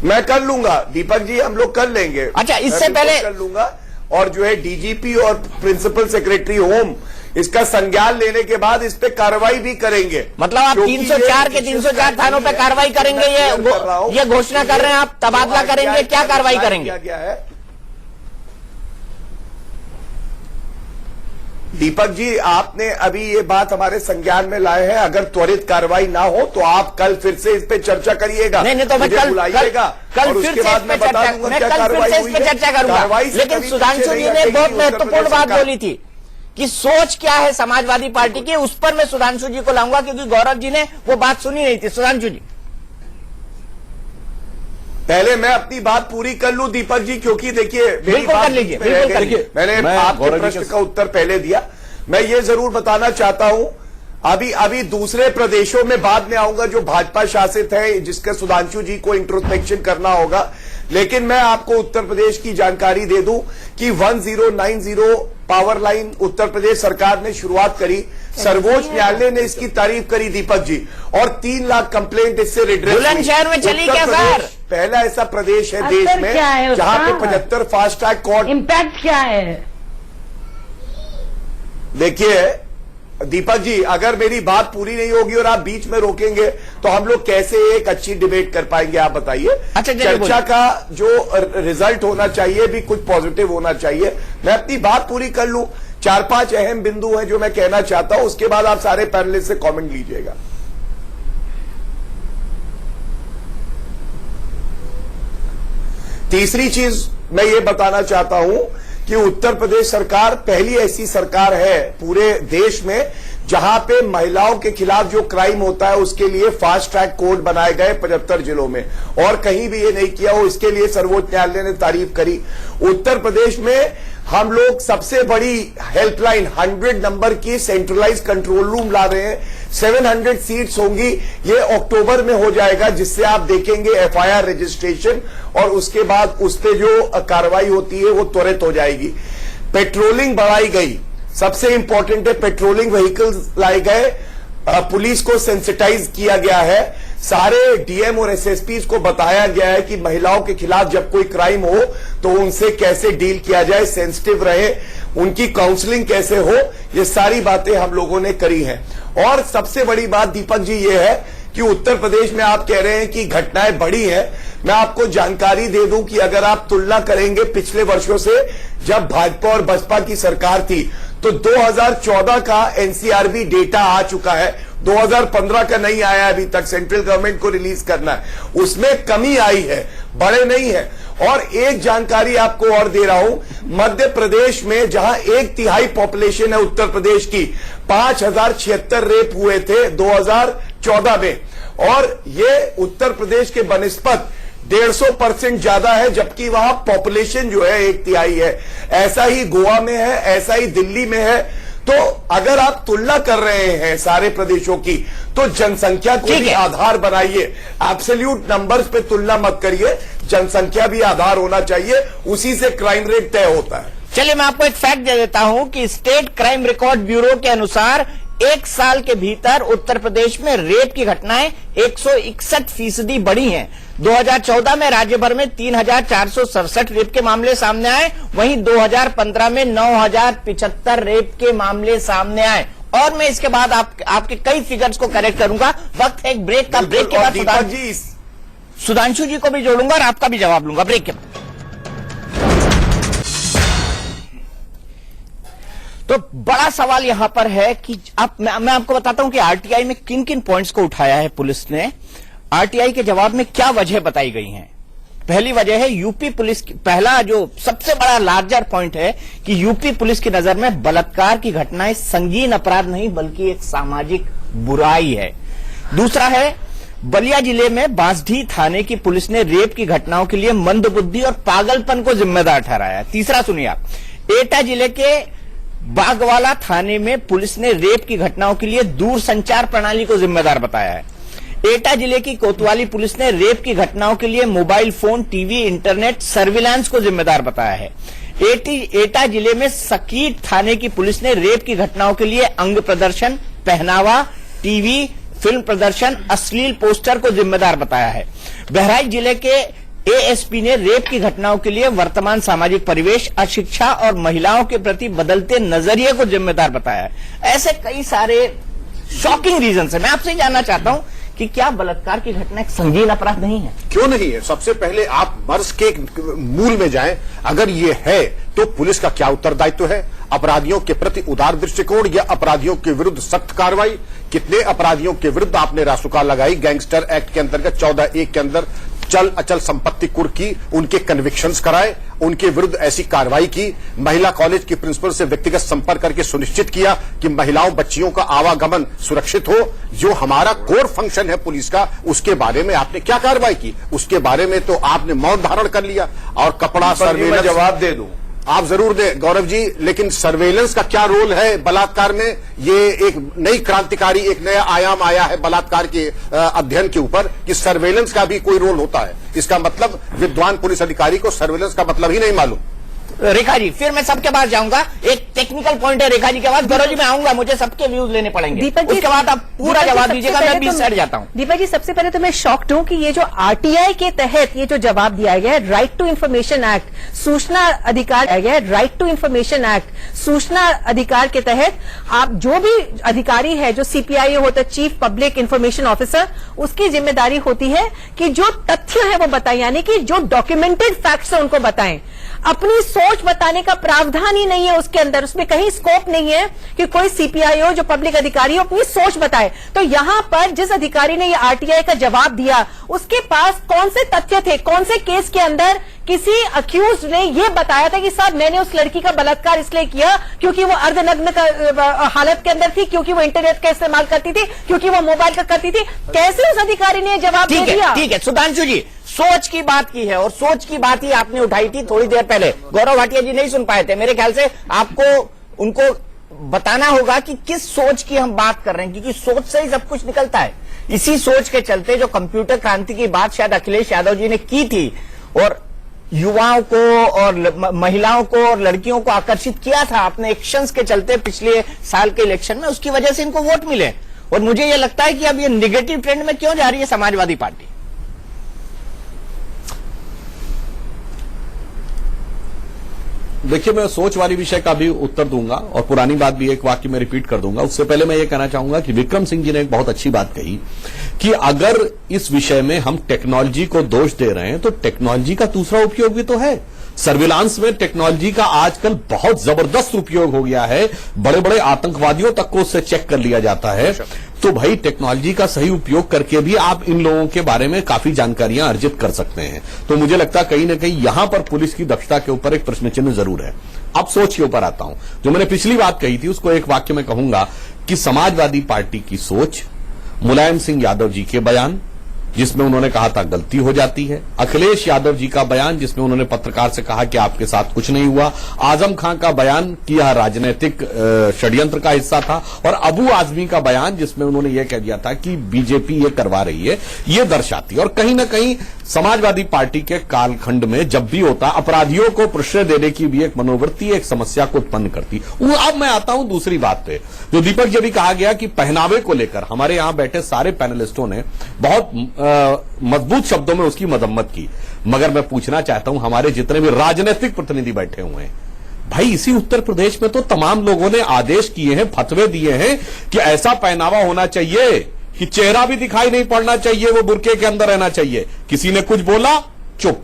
मैं कर लूंगा दीपक जी, हम लोग कर लेंगे। अच्छा, इससे पहले कर लूंगा, और जो है डीजीपी और प्रिंसिपल सेक्रेटरी होम इसका संज्ञान लेने के बाद इस पे कार्रवाई भी करेंगे। मतलब आप 304 के 304 थानों पे कार्रवाई करेंगे, ये घोषणा कर रहे हैं आप? तबादला करेंगे, क्या कार्रवाई करेंगे? क्या है दीपक जी, आपने अभी ये बात हमारे संज्ञान में लाए हैं। अगर त्वरित कार्रवाई ना हो तो आप कल फिर से इस पे चर्चा करिएगा। नहीं, तो मैं कल बुलाइएगा, कल फिर से इस पे चर्चा करूंगा। लेकिन सुधांशु जी ने बहुत महत्वपूर्ण बात बोली थी कि सोच क्या है समाजवादी पार्टी की, उस पर मैं सुधांशु जी को लाऊंगा, क्योंकि गौरव जी ने वो बात सुनी नहीं थी। सुधांशु जी, पहले मैं अपनी बात पूरी कर लूं दीपक जी, क्योंकि देखिए बिल्कुल कर लीजिए, बिल्कुल कर लीजिए। मैंने आपके प्रश्न का उत्तर पहले दिया। मैं ये जरूर बताना चाहता हूं, अभी दूसरे प्रदेशों में बाद में आऊंगा जो भाजपा शासित है, जिसका सुधांशु जी को इंट्रोस्पेक्शन करना होगा, लेकिन मैं आपको उत्तर प्रदेश की जानकारी दे दूं कि 1090 पावर लाइन उत्तर प्रदेश सरकार ने शुरुआत करी। सर्वोच्च न्यायालय ने इसकी तारीफ करी दीपक जी, और 3 लाख कंप्लेंट इससे रिड्रेस हुई। बुलंदशहर में चली क्या सर? पहला ऐसा प्रदेश है देश में जहां पे 75 फास्ट ट्रैक कोर्ट। इम्पैक्ट क्या है? देखिए दीपक जी, अगर मेरी बात पूरी नहीं होगी और आप बीच में रोकेंगे तो हम लोग कैसे एक अच्छी डिबेट कर पाएंगे, आप बताइए। अच्छा, चर्चा का जो रिजल्ट होना चाहिए भी कुछ पॉजिटिव होना चाहिए। मैं अपनी बात पूरी कर लूं। 4-5 अहम बिंदु हैं जो मैं कहना चाहता हूं, उसके बाद आप सारे पैनलिस्ट से कमेंट लीजिएगा। तीसरी चीज मैं ये बताना चाहता हूं कि उत्तर प्रदेश सरकार पहली ऐसी सरकार है पूरे देश में जहां पे महिलाओं के खिलाफ जो क्राइम होता है उसके लिए फास्ट ट्रैक कोर्ट बनाए गए 75 जिलों में, और कहीं भी ये नहीं किया हो। इसके लिए सर्वोच्च न्यायालय ने तारीफ करी। उत्तर प्रदेश में हम लोग सबसे बड़ी हेल्पलाइन 100 नंबर की सेंट्रलाइज कंट्रोल रूम ला रहे हैं, 700 सीट्स होंगी, ये अक्टूबर में हो जाएगा, जिससे आप देखेंगे FIR रजिस्ट्रेशन और उसके बाद उस पे जो कार्रवाई होती है वो त्वरित हो जाएगी। पेट्रोलिंग बढ़ाई गई, सबसे इंपॉर्टेंट है पेट्रोलिंग व्हीकल्स लाए गए, पुलिस को सेंसिटाइज किया गया है, सारे डीएम और एसएसपी को बताया गया है कि महिलाओं के खिलाफ जब कोई क्राइम हो तो उनसे कैसे डील किया जाए, सेंसिटिव रहे, उनकी काउंसलिंग कैसे हो, ये सारी बातें हम लोगों ने करी हैं। और सबसे बड़ी बात दीपक जी ये है कि उत्तर प्रदेश में आप कह रहे हैं कि घटनाएं बढ़ी हैं, मैं आपको जानकारी दे दूं कि अगर आप तुलना करेंगे पिछले वर्षों से, जब भाजपा और बसपा की सरकार थी तो 2014 का एनसीआरबी डेटा आ चुका है, 2015 का नहीं आया अभी तक, सेंट्रल गवर्नमेंट को रिलीज करना है, उसमें कमी आई है, बड़े नहीं है। और एक जानकारी आपको और दे रहा हूं, मध्य प्रदेश में जहां 1/3 पॉपुलेशन है उत्तर प्रदेश की, 5076 रेप हुए थे 2014 में, और ये उत्तर प्रदेश के बनिस्पत 150% ज्यादा है, जबकि वहां पॉपुलेशन जो है 1/3 है। ऐसा ही गोवा में है, ऐसा ही दिल्ली में है। तो अगर आप तुलना कर रहे हैं सारे प्रदेशों की, तो जनसंख्या को भी आधार बनाइए, एब्सोल्यूट नंबर्स पे तुलना मत करिए, जनसंख्या भी आधार होना चाहिए, उसी से क्राइम रेट तय होता है। चलिए मैं आपको एक फैक्ट दे देता हूं कि स्टेट क्राइम रिकॉर्ड ब्यूरो के अनुसार 1 साल के भीतर उत्तर प्रदेश में रेप की घटनाएं 161% बढ़ी हैं। 2014 में राज्य भर में 3467 रेप के मामले सामने आए, वहीं 2015 में 9075 रेप के मामले सामने आए। और मैं इसके बाद आपके कई फिगर्स को करेक्ट करूंगा। वक्त है एक ब्रेक का, ब्रेक के बाद सुधांशु जी को भी जोड़ूंगा और आपका भी जवाब लूंगा ब्रेक के बाद। तो बड़ा सवाल यहां पर है कि मैं आपको बताता हूं कि आरटीआई में किन किन पॉइंट्स को उठाया है पुलिस ने, आरटीआई के जवाब में क्या वजह बताई गई हैं। पहली वजह है यूपी पुलिस की, पहला जो सबसे बड़ा लार्जर पॉइंट है कि यूपी पुलिस की नजर में बलात्कार की घटनाएं संगीन अपराध नहीं बल्कि एक सामाजिक बुराई है। दूसरा है बलिया जिले में बांसडीह थाने की पुलिस ने रेप की घटनाओं के लिए मंदबुद्धि और पागलपन को जिम्मेदार ठहराया। तीसरा सुनिए आप, एटा जिले के बागवाला थाने में पुलिस ने रेप की घटनाओं के लिए दूरसंचार प्रणाली को जिम्मेदार बताया है। एटा जिले की कोतवाली पुलिस ने रेप की घटनाओं के लिए mobile phone, TV, internet surveillance को जिम्मेदार बताया है। एटा जिले में सकीट थाने की पुलिस ने रेप की घटनाओं के लिए अंग प्रदर्शन, पहनावा, टीवी, फिल्म प्रदर्शन, अश्लील पोस्टर को जिम्मेदार बताया है। बहराइच जिले के एएसपी ने रेप की घटनाओं के लिए वर्तमान सामाजिक परिवेश, अशिक्षा और महिलाओं के प्रति बदलते नजरिए को जिम्मेदार बताया है। ऐसे कई सारे शॉकिंग रीजन है। मैं आपसे जानना चाहता हूं कि क्या बलात्कार की घटना एक संगीन अपराध नहीं है? क्यों नहीं है? सबसे पहले आप मर्ज के मूल में जाएं। अगर ये है तो पुलिस का क्या उत्तरदायित्व है? अपराधियों के प्रति उदार दृष्टिकोण या अपराधियों के विरुद्ध सख्त कार्रवाई? कितने अपराधियों के विरुद्ध आपने रासुका लगाई? गैंगस्टर एक्ट के अंतर्गत 14(1) के अंदर चल अचल संपत्ति कुर्क की, उनके कन्विक्शंस कराए, उनके विरुद्ध ऐसी कार्रवाई की। महिला कॉलेज की प्रिंसिपल से व्यक्तिगत संपर्क करके सुनिश्चित किया कि महिलाओं बच्चियों का आवागमन सुरक्षित हो। जो हमारा कोर फंक्शन है पुलिस का, उसके बारे में आपने क्या कार्रवाई की? उसके बारे में तो आपने मौन धारण कर लिया। और कपड़ा सर्वेलेंस, जवाब दे दूं आप जरूर दें गौरव जी, लेकिन सर्वेलेंस का क्या रोल है बलात्कार में? ये एक नई क्रांतिकारी, एक नया आयाम आया है बलात्कार के अध्ययन के ऊपर कि सर्वेलेंस का भी कोई रोल होता है। इसका मतलब विद्वान पुलिस अधिकारी को सर्वेलेंस का मतलब ही नहीं मालूम। रेखा जी, फिर मैं सबके पास जाऊंगा। एक टेक्निकल पॉइंट है रेखा जी के पास। गौरव जी मैं आऊंगा, मुझे सबके व्यूज लेने पड़ेंगे। दीपक जी, उसके बाद आप पूरा जवाब दीजिएगा, मैं 20 साइड जाता हूं। दीपक जी, सबसे पहले तो मैं शॉक्ड हूं कि ये जो आरटीआई के तहत ये जो जवाब दिया गया है, राइट टू इन्फॉर्मेशन एक्ट, सूचना अधिकार दिया गया है, राइट टू इन्फॉर्मेशन एक्ट, सूचना अधिकार के तहत आप जो भी अधिकारी है, जो सीपीआईओ होता है, चीफ पब्लिक इंफॉर्मेशन ऑफिसर, उसकी जिम्मेदारी होती है कि जो तथ्य है वो बताएं, यानी कि जो डॉक्यूमेंटेड फैक्ट्स है उनको बताएं। अपनी सोच बताने का प्रावधान ही नहीं है उसके अंदर, उसमें कहीं स्कोप नहीं है कि कोई सीपीआईओ जो पब्लिक अधिकारी हो अपनी सोच बताए। तो यहां पर जिस अधिकारी ने ये आरटीआई का जवाब दिया, उसके पास कौन से तथ्य थे? कौन से केस के अंदर किसी अक्यूज ने यह बताया था कि साहब मैंने उस लड़की का बलात्कार इसलिए किया क्योंकि वो अर्धनग्न का हालत के अंदर थी, क्योंकि वो इंटरनेट का इस्तेमाल करती थी, क्योंकि वो मोबाइल का करती थी? कैसे उस अधिकारी ने जवाब दे दिया? ठीक है सुधांशु जी, सोच की बात की है और सोच की बात ही आपने उठाई थी थोड़ी देर पहले। गौरव भाटिया जी नहीं सुन पाए थे मेरे ख्याल से। आपको उनको बताना होगा कि किस सोच की हम बात कर रहे हैं, क्योंकि सोच से ही सब कुछ निकलता है। इसी सोच के चलते जो कंप्यूटर क्रांति की बात शायद अखिलेश यादव जी ने की थी और युवाओं को और महिलाओं को और लड़कियों को आकर्षित किया था अपने एक्शंस के चलते पिछले साल के इलेक्शन में, उसकी वजह से इनको वोट मिले। और मुझे यह लगता है कि अब ये निगेटिव ट्रेंड में क्यों जा रही है समाजवादी पार्टी। देखिए, मैं सोच वाली विषय का भी उत्तर दूंगा और पुरानी बात भी एक वाक्य में रिपीट कर दूंगा। उससे पहले मैं ये कहना चाहूंगा कि विक्रम सिंह जी ने एक बहुत अच्छी बात कही कि अगर इस विषय में हम टेक्नोलॉजी को दोष दे रहे हैं तो टेक्नोलॉजी का दूसरा उपयोग भी तो है। सर्विलांस में टेक्नोलॉजी का आजकल बहुत जबरदस्त उपयोग हो गया है, बड़े बड़े आतंकवादियों तक को उससे चेक कर लिया जाता है। तो भाई टेक्नोलॉजी का सही उपयोग करके भी आप इन लोगों के बारे में काफी जानकारियां अर्जित कर सकते हैं। तो मुझे लगता है कहीं ना कहीं यहां पर पुलिस की दक्षता के ऊपर एक प्रश्न चिन्ह जरूर है। अब सोच के ऊपर आता हूं, जो मैंने पिछली बात कही थी उसको एक वाक्य में कहूंगा कि समाजवादी पार्टी की सोच, मुलायम सिंह यादव जी के बयान जिसमें उन्होंने कहा था गलती हो जाती है, अखिलेश यादव जी का बयान जिसमें उन्होंने पत्रकार से कहा कि आपके साथ कुछ नहीं हुआ, आजम खां का बयान कि यह राजनीतिक षड्यंत्र का हिस्सा था, और अबू आजमी का बयान जिसमें उन्होंने यह कह दिया था कि बीजेपी ये करवा रही है, ये दर्शाती। और कहीं ना कहीं समाजवादी पार्टी के कालखंड में जब भी होता अपराधियों को प्रश्रय देने की भी एक मनोवृत्ति एक समस्या को उत्पन्न करती। अब मैं आता हूं दूसरी बात पे, जो दीपक जी भी कहा गया कि पहनावे को लेकर हमारे यहां बैठे सारे पैनलिस्टों ने बहुत मजबूत शब्दों में उसकी मजम्मत की। मगर मैं पूछना चाहता हूं हमारे जितने भी राजनीतिक प्रतिनिधि बैठे हुए हैं, भाई इसी उत्तर प्रदेश में तो तमाम लोगों ने आदेश किए हैं, फतवे दिए हैं कि ऐसा पहनावा होना चाहिए कि चेहरा भी दिखाई नहीं पड़ना चाहिए, वो बुर्के के अंदर रहना चाहिए। किसी ने कुछ बोला, चुप।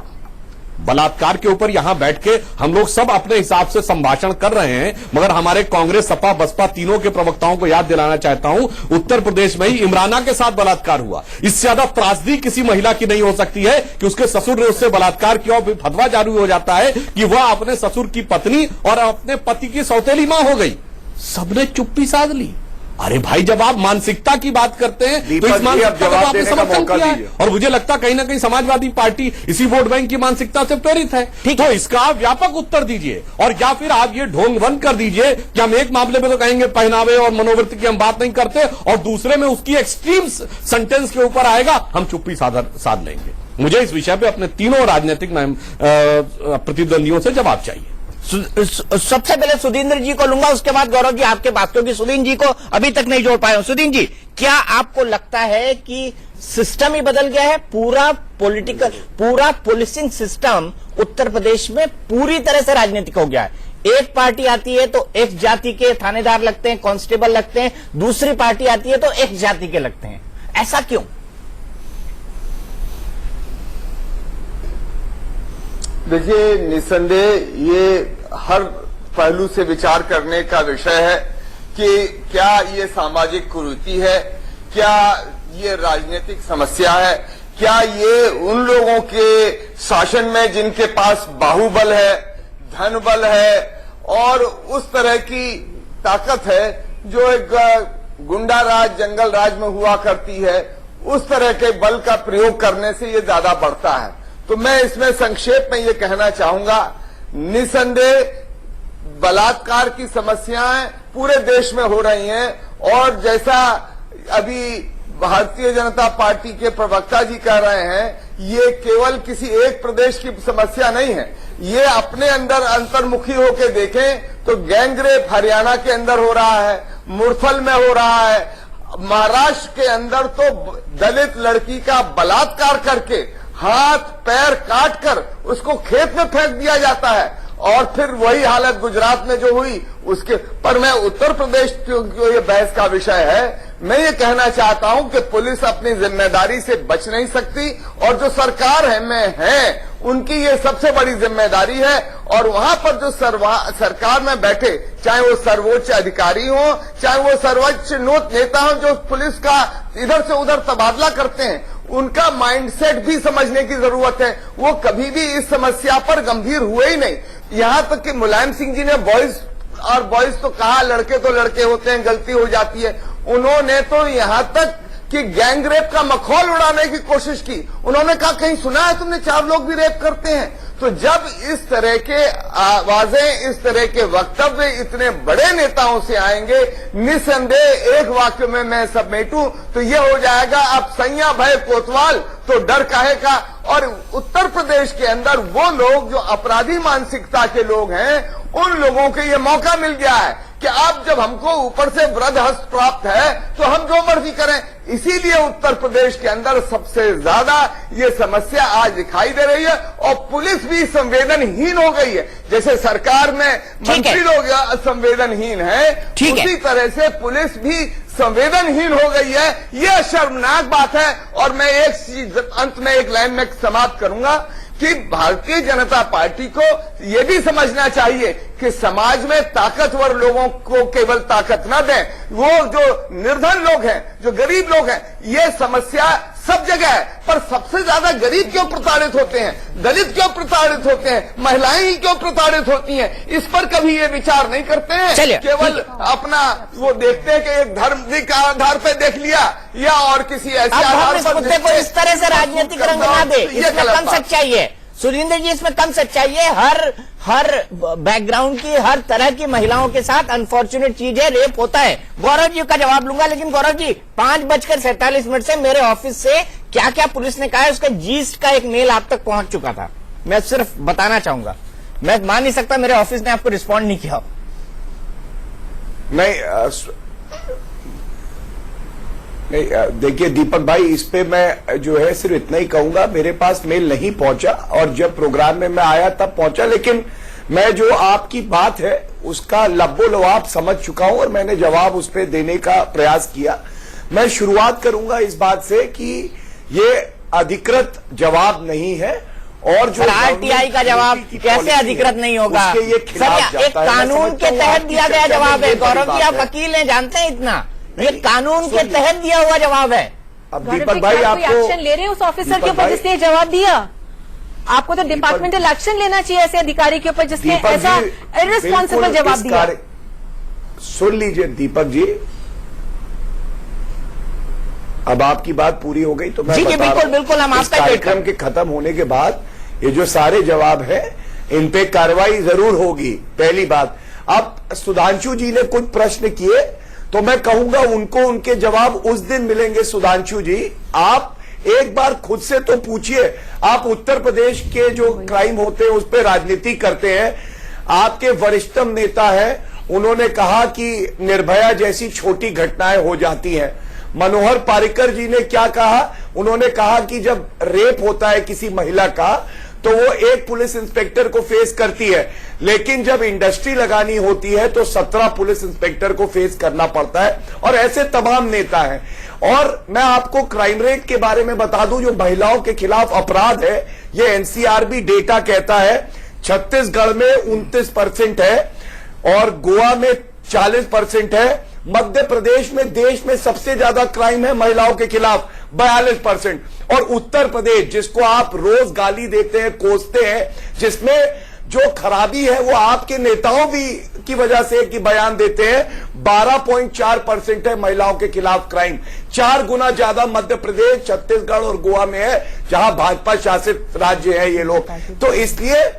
बलात्कार के ऊपर यहां बैठ के हम लोग सब अपने हिसाब से संभाषण कर रहे हैं, मगर हमारे कांग्रेस, सपा, बसपा तीनों के प्रवक्ताओं को याद दिलाना चाहता हूं, उत्तर प्रदेश में ही इमराना के साथ बलात्कार हुआ। इससे ज्यादा त्रासदी किसी महिला की नहीं हो सकती है कि उसके ससुर ने उससे बलात्कार किया और फिर फतवा जारी हो जाता है कि वह अपने ससुर की पत्नी और अपने पति की सौतेली मां हो गई। सबने चुप्पी साध ली। अरे भाई, जब आप मानसिकता की बात करते हैं तो इस मानसिकता का आपने समर्थन किया है, और मुझे लगता है कहीं ना कहीं समाजवादी पार्टी इसी वोट बैंक की मानसिकता से प्रेरित है। तो इसका आप व्यापक उत्तर दीजिए, और या फिर आप ये ढोंग बंद कर दीजिए कि हम एक मामले में तो कहेंगे पहनावे और मनोवृत्ति की हम बात नहीं करते, और दूसरे में उसकी एक्सट्रीम सेंटेंस के ऊपर आएगा, हम चुप्पी साध लेंगे। मुझे इस विषय पे अपने तीनों राजनीतिक प्रतिद्वंदियों से जवाब चाहिए। सबसे पहले सुधींद्र जी को लूंगा, उसके बाद गौरव जी आपके पास, क्योंकि सुधींद्र जी को अभी तक नहीं जोड़ पाए। सुधींद्र जी, क्या आपको लगता है कि सिस्टम ही बदल गया है? पूरा पुलिसिंग सिस्टम उत्तर प्रदेश में पूरी तरह से राजनीतिक हो गया है। एक पार्टी आती है तो एक जाति के थानेदार लगते हैं, कांस्टेबल लगते हैं, दूसरी पार्टी आती है तो एक जाति के लगते हैं। ऐसा क्यों? देखिए, निसंदेह ये हर पहलू से विचार करने का विषय है कि क्या ये सामाजिक कुरीति है, क्या ये राजनीतिक समस्या है, क्या ये उन लोगों के शासन में जिनके पास बाहुबल है, धन बल है और उस तरह की ताकत है जो एक गुंडा राज, जंगल राज में हुआ करती है, उस तरह के बल का प्रयोग करने से ये ज्यादा बढ़ता है। तो मैं इसमें संक्षेप में ये कहना चाहूंगा, निसंदेह बलात्कार की समस्याएं पूरे देश में हो रही हैं, और जैसा अभी भारतीय जनता पार्टी के प्रवक्ता जी कह रहे हैं, ये केवल किसी एक प्रदेश की समस्या नहीं है। ये अपने अंदर अंतर्मुखी होकर देखें तो गैंगरेप हरियाणा के अंदर हो रहा है, मुरथल में हो रहा है, महाराष्ट्र के अंदर तो दलित लड़की का बलात्कार करके हाथ पैर काट कर उसको खेत में फेंक दिया जाता है, और फिर वही हालत गुजरात में जो हुई उसके पर। मैं उत्तर प्रदेश जो ये बहस का विषय है, मैं ये कहना चाहता हूं कि पुलिस अपनी जिम्मेदारी से बच नहीं सकती, और जो सरकार है उनकी ये सबसे बड़ी जिम्मेदारी है। और वहां पर जो सरकार में बैठे, चाहे वो सर्वोच्च अधिकारी हो, चाहे वो सर्वोच्च नेता हो जो पुलिस का इधर से उधर तबादला करते हैं, उनका माइंडसेट भी समझने की जरूरत है। वो कभी भी इस समस्या पर गंभीर हुए ही नहीं। यहां तक कि मुलायम सिंह जी ने बॉयज तो कहा, लड़के तो लड़के होते हैं, गलती हो जाती है। उन्होंने तो यहां तक कि गैंग रेप का मखौल उड़ाने की कोशिश की। उन्होंने कहा, कहीं सुना है तुमने 4 लोग भी रेप करते हैं? तो जब इस तरह के आवाजें, इस तरह के वक्तव्य इतने बड़े नेताओं से आएंगे, निसंदेह एक वाक्य में मैं समेटूं तो यह हो जाएगा, अब सैया भय कोतवाल तो डर काहे का। और उत्तर प्रदेश के अंदर वो लोग जो अपराधी मानसिकता के लोग हैं, उन लोगों को ये मौका मिल गया है कि अब जब हमको ऊपर से वृद्ध हस्त प्राप्त है तो हम जो मर्जी करें। इसीलिए उत्तर प्रदेश के अंदर सबसे ज्यादा ये समस्या आज दिखाई दे रही है और पुलिस भी संवेदनहीन हो गई है। जैसे सरकार में मंत्री लोग संवेदनहीन है, उसी तरह से पुलिस भी संवेदनहीन हो गई है। यह शर्मनाक बात है। और मैं एक चीज अंत में एक लाइन में समाप्त करूंगा कि भारतीय जनता पार्टी को यह भी समझना चाहिए कि समाज में ताकतवर लोगों को केवल ताकत न दें, वो जो निर्धन लोग हैं, जो गरीब लोग हैं, ये समस्या सब जगह है, पर सबसे ज्यादा गरीब क्यों प्रताड़ित होते हैं, दलित क्यों प्रताड़ित होते हैं, महिलाएं ही क्यों प्रताड़ित होती हैं, इस पर कभी ये विचार नहीं करते हैं। केवल अपना वो देखते हैं कि एक धर्म के आधार पर देख लिया या और किसी ऐसे आधार पर मुद्दे को इस तरह से राजनीतिक रंग ना दे, इसमें कम सच्चाई है। सुरेंद्र जी, इसमें कम सच्चाई है। हर बैकग्राउंड की, हर तरह की महिलाओं के साथ अनफॉर्चुनेट चीज है, रेप होता है। गौरव जी का जवाब लूंगा, लेकिन गौरव जी 5:47 से मेरे ऑफिस से क्या क्या पुलिस ने कहा है, उसका जीस्ट का एक मेल आप तक पहुंच चुका था। मैं सिर्फ बताना चाहूंगा, मैं मान नहीं सकता मेरे ऑफिस ने आपको रिस्पॉन्ड नहीं किया। नहीं, देखिए दीपक भाई, इस पे मैं जो है सिर्फ इतना ही कहूंगा, मेरे पास मेल नहीं पहुंचा और जब प्रोग्राम में मैं आया तब पहुंचा, लेकिन मैं जो आपकी बात है उसका लब्बो-लबाब समझ चुका हूं और मैंने जवाब उस पर देने का प्रयास किया। मैं शुरुआत करूंगा इस बात से कि ये अधिकृत जवाब नहीं है और जो आरटीआई का जवाब कैसे अधिकृत नहीं होगा सर, एक कानून के तहत दिया गया जवाब है। गौरव जी, आप वकील हैं, जानते हैं इतना, ये कानून के तहत दिया हुआ जवाब है। अब दीपक भाई, आपको एक्शन ले रहे हैं उस ऑफिसर के ऊपर जिसने जवाब दिया? आपको तो डिपार्टमेंटल एक्शन लेना चाहिए ऐसे अधिकारी के ऊपर जिसने ऐसा इररिस्पॉन्सिबल जवाब दिया। सुन लीजिए दीपक जी, अब आपकी बात पूरी हो गई तो मैं बिल्कुल हम आपका कार्यक्रम के खत्म होने के बाद ये जो सारे जवाब है इन पे कार्रवाई जरूर होगी, पहली बात। अब सुधांशु जी ने कुछ प्रश्न किए तो मैं कहूंगा उनको उनके जवाब उस दिन मिलेंगे। सुधांशु जी, आप एक बार खुद से तो पूछिए, आप उत्तर प्रदेश के जो क्राइम होते हैं उस पर राजनीति करते हैं, आपके वरिष्ठतम नेता हैं, उन्होंने कहा कि निर्भया जैसी छोटी घटनाएं हो जाती हैं। मनोहर पारिकर जी ने क्या कहा, उन्होंने कहा कि जब रेप होता है किसी महिला का तो वो एक पुलिस इंस्पेक्टर को फेस करती है, लेकिन जब इंडस्ट्री लगानी होती है तो 17 पुलिस इंस्पेक्टर को फेस करना पड़ता है। और ऐसे तमाम नेता हैं। और मैं आपको क्राइम रेट के बारे में बता दूं, जो महिलाओं के खिलाफ अपराध है, ये एनसीआरबी डेटा कहता है छत्तीसगढ़ में 29% है और गोवा में 40% है। मध्य प्रदेश में देश में सबसे ज्यादा क्राइम है महिलाओं के खिलाफ, 42%। और उत्तर प्रदेश, जिसको आप रोज गाली देते हैं, कोसते हैं, जिसमें जो खराबी है वो आपके नेताओं भी की वजह से कि बयान देते हैं, 12.4% है महिलाओं के खिलाफ क्राइम। 4 गुना ज्यादा मध्य प्रदेश, छत्तीसगढ़ और गोवा में है, जहां भाजपा शासित राज्य है ये लोग। तो इसलिए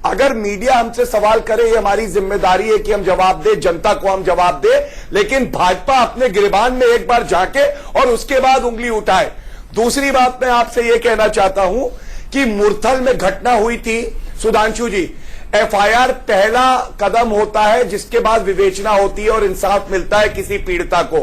अगर मीडिया हमसे सवाल करे, ये हमारी जिम्मेदारी है कि हम जवाब दें, जनता को हम जवाब दें, लेकिन भाजपा अपने गिरबान में एक बार झांके और उसके बाद उंगली उठाए। दूसरी बात मैं आपसे ये कहना चाहता हूं कि मुरथल में घटना हुई थी, सुधांशु जी, एफआईआर पहला कदम होता है जिसके बाद विवेचना होती है और इंसाफ मिलता है किसी पीड़िता को।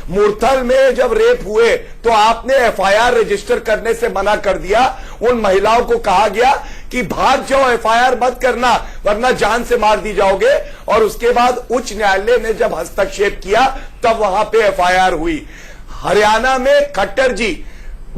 मुरथल में जब रेप हुए तो आपने एफआईआर रजिस्टर करने से मना कर दिया। उन महिलाओं को कहा गया कि भाग जाओ, एफआईआर मत करना वरना जान से मार दी जाओगे। और उसके बाद उच्च न्यायालय ने जब हस्तक्षेप किया तब वहां पे एफआईआर हुई। हरियाणा में खट्टर जी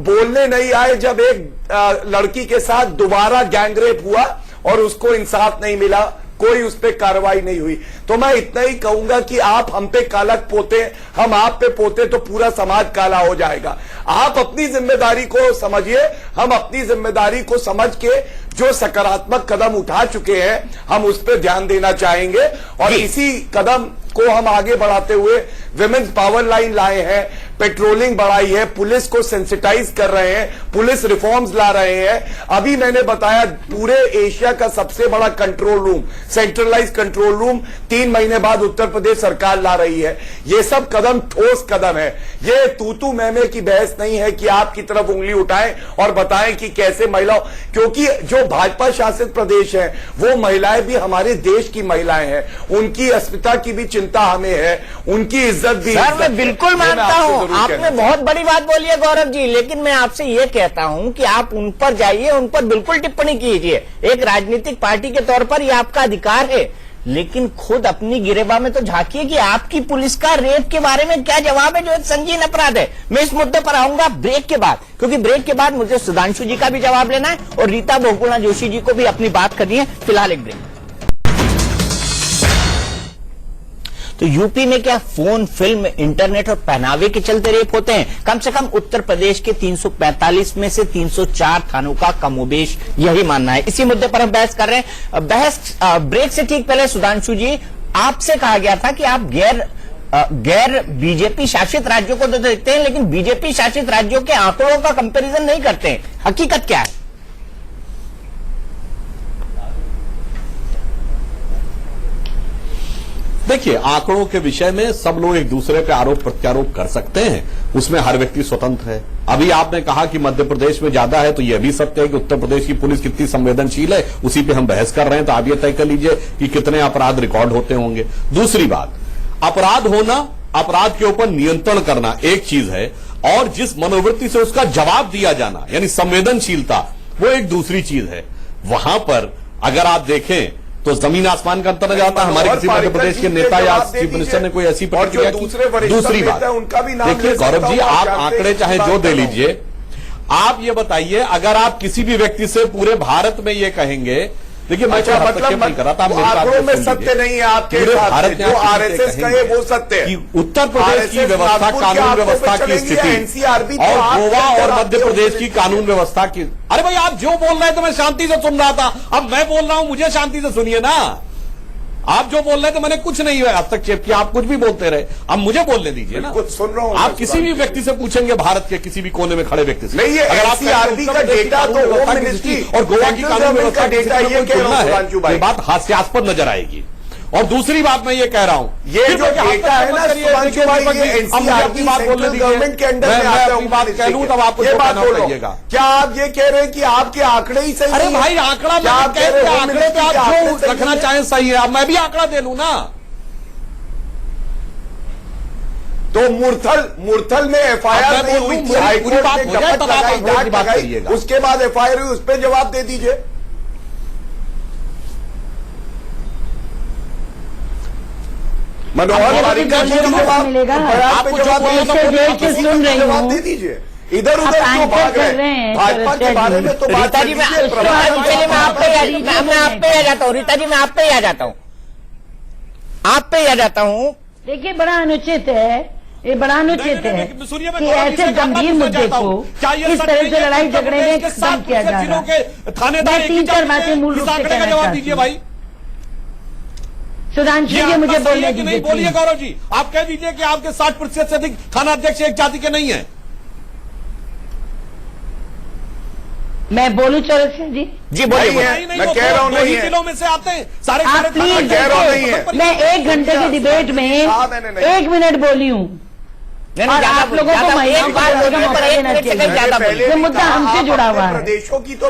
बोलने नहीं आए जब एक लड़की के साथ दोबारा गैंगरेप हुआ और उसको इंसाफ नहीं मिला, कोई उस पर कार्रवाई नहीं हुई। तो मैं इतना ही कहूंगा कि आप हम पे कालक पोते, हम आप पे पोते तो पूरा समाज काला हो जाएगा। आप अपनी जिम्मेदारी को समझिए, हम अपनी जिम्मेदारी को समझ के जो सकारात्मक कदम उठा चुके हैं हम उस पर ध्यान देना चाहेंगे और इसी कदम को हम आगे बढ़ाते हुए विमेन्स पावर लाइन लाए हैं, पेट्रोलिंग बढ़ाई है, पुलिस को सेंसिटाइज कर रहे हैं, पुलिस रिफॉर्म्स ला रहे हैं। अभी मैंने बताया पूरे एशिया का सबसे बड़ा control room, centralize control room 3 महीने बाद उत्तर प्रदेश सरकार ला रही है। ये सब कदम ठोस कदम है, ये तू मैमे की बहस नहीं है कि आपकी तरफ उंगली उठाएं और बताएं कि कैसे महिलाओं, क्योंकि जो भाजपा शासित प्रदेश है वो महिलाएं भी हमारे देश की महिलाएं हैं, उनकी अस्मिता की भी चिंता हमें है, उनकी इज्जत भी। सर मैं बिल्कुल मानता हूं, आपने बहुत बड़ी बात बोली है गौरव जी, लेकिन मैं आपसे ये कहता हूं कि आप उन पर जाइए, उन पर बिल्कुल टिप्पणी कीजिए, एक राजनीतिक पार्टी के तौर पर ये आपका अधिकार है, लेकिन खुद अपनी गिरेबान में तो झांकिए कि आपकी पुलिस का रेप के बारे में क्या जवाब है, जो एक संगीन अपराध है। मैं इस मुद्दे पर आऊंगा ब्रेक के बाद, क्योंकि ब्रेक के बाद मुझे सुधांशु जी का भी जवाब लेना है और रीता बहुगुणा जोशी जी को भी अपनी बात करनी है। फिलहाल एक ब्रेक। तो यूपी में क्या फोन, फिल्म, इंटरनेट और पहनावे के चलते रेप होते हैं? कम से कम उत्तर प्रदेश के 345 में से 304 थानों का कमोबेश यही मानना है। इसी मुद्दे पर हम बहस कर रहे हैं। ब्रेक से ठीक पहले सुधांशु जी, आपसे कहा गया था कि आप गैर बीजेपी शासित राज्यों को तो देखते हैं, लेकिन बीजेपी शासित राज्यों के आंकड़ों का कंपैरिजन नहीं करते हैं। हकीकत क्या है? देखिए, आंकड़ों के विषय में सब लोग एक दूसरे पे आरोप प्रत्यारोप कर सकते हैं, उसमें हर व्यक्ति स्वतंत्र है। अभी आपने कहा कि मध्य प्रदेश में ज्यादा है, तो यह भी सत्य है कि उत्तर प्रदेश की पुलिस कितनी संवेदनशील है, उसी पे हम बहस कर रहे हैं। तो आप ये तय कर लीजिए कि कितने अपराध रिकॉर्ड होते होंगे। दूसरी बात, अपराध होना, अपराध के ऊपर नियंत्रण करना एक चीज है, और जिस मनोवृत्ति से उसका जवाब दिया जाना यानी संवेदनशीलता, वो एक दूसरी चीज है। वहां पर अगर आप देखें तो जमीन आसमान का अंतर जाता है। हमारे किसी मध्य प्रदेश के नेता या चीफ मिनिस्टर ने कोई ऐसी प्रतिक्रिया की। दूसरी बात, देखिए गौरव जी, आप आंकड़े चाहे जो दे लीजिए, आप ये बताइए, अगर आप किसी भी व्यक्ति से पूरे भारत में ये कहेंगे, देखिए मैं हस्तक्षेप नहीं कर रहा था, आंकड़ों में सत्य नहीं है आपके साथ, जो आरएसएस कहे वो सत्य है। उत्तर प्रदेश की व्यवस्था, कानून व्यवस्था की स्थिति और गोवा और मध्य प्रदेश की कानून व्यवस्था की। अरे भाई, आप जो बोल रहे हैं तो मैं शांति से सुन रहा था, अब मैं बोल रहा हूं, मुझे शांति से सुनिए ना। आप जो बोल रहे थे मैंने कुछ नहीं हस्तक्षेप किया, आप कुछ भी बोलते रहे, अब मुझे बोलने दीजिए ना। कुछ सुन रहा हूं। आप किसी भी व्यक्ति से पूछेंगे, भारत के किसी भी कोने में खड़े व्यक्ति से, नहीं ये अगर आप एनसीआरबी का डेटा तो होम मिनिस्ट्री और गोवा की कानून व्यवस्था का डेटा ये कह रहा है, ये बात हास्यास्पद नजर आएगी। और दूसरी बात मैं ये कह रहा हूं, ये जो डेटा है ना सुधांशु भाई, ये एनसीआरबी बात बोलने दीजिए, गवर्नमेंट के अंडर में आता है। बात कह लूं तब आपको कहिएगा। क्या आप ये कह रहे हैं कि आपके आंकड़े ही सही? अरे भाई, आंकड़ा आंकड़े पे आप जो रखना चाहें सही है, अब मैं भी आंकड़ा दे लूं ना। तो मुरथल में एफआईआर नहीं हुई थी, हाईकोर्ट ने गपट लगाई, डांट लगाई, उसके बाद एफआईआर हुई, उस पर जवाब दे दीजिए। मनोहर पर्रिकर जी को जवाब मिलेगा, आपको जवाब दे दीजिए। इधर उधर क्यों भाग रहे हैं? भाजपा के बारे में तो बात रीता जी, मैं आप पे आ जाता हूँ। रीता जी, मैं आप पे ही आ जाता हूँ, आप पे ही आ जाता हूँ। देखिए, बड़ा अनुचित है, ये बड़ा अनुचित है कि ऐसे गंभीर मुद्दे को इस तरह से लड़ाई झगड़े में कम किया जा रहा है। मैं 3-4 बातें मूल रूप से कहना चाहती हूँ। सुधांशु जी, मुझे बोलने दीजिए। नहीं बोलिए गौरव जी, आप कह दीजिए कि आपके 60% से अधिक थाना अध्यक्ष एक जाति के नहीं है। मैं बोलूं चौरसिया जी? जी बोलिए। मैं कह रहा हूं नहीं है, जिलों में से आते हैं सारे। आप प्लीज, मैं 1 घंटे के डिबेट में 1 मिनट बोली हूँ और आप लोगों को महिलाओं का मौका देना चाहिए। ये मुद्दा हमसे जुड़ा हुआ है,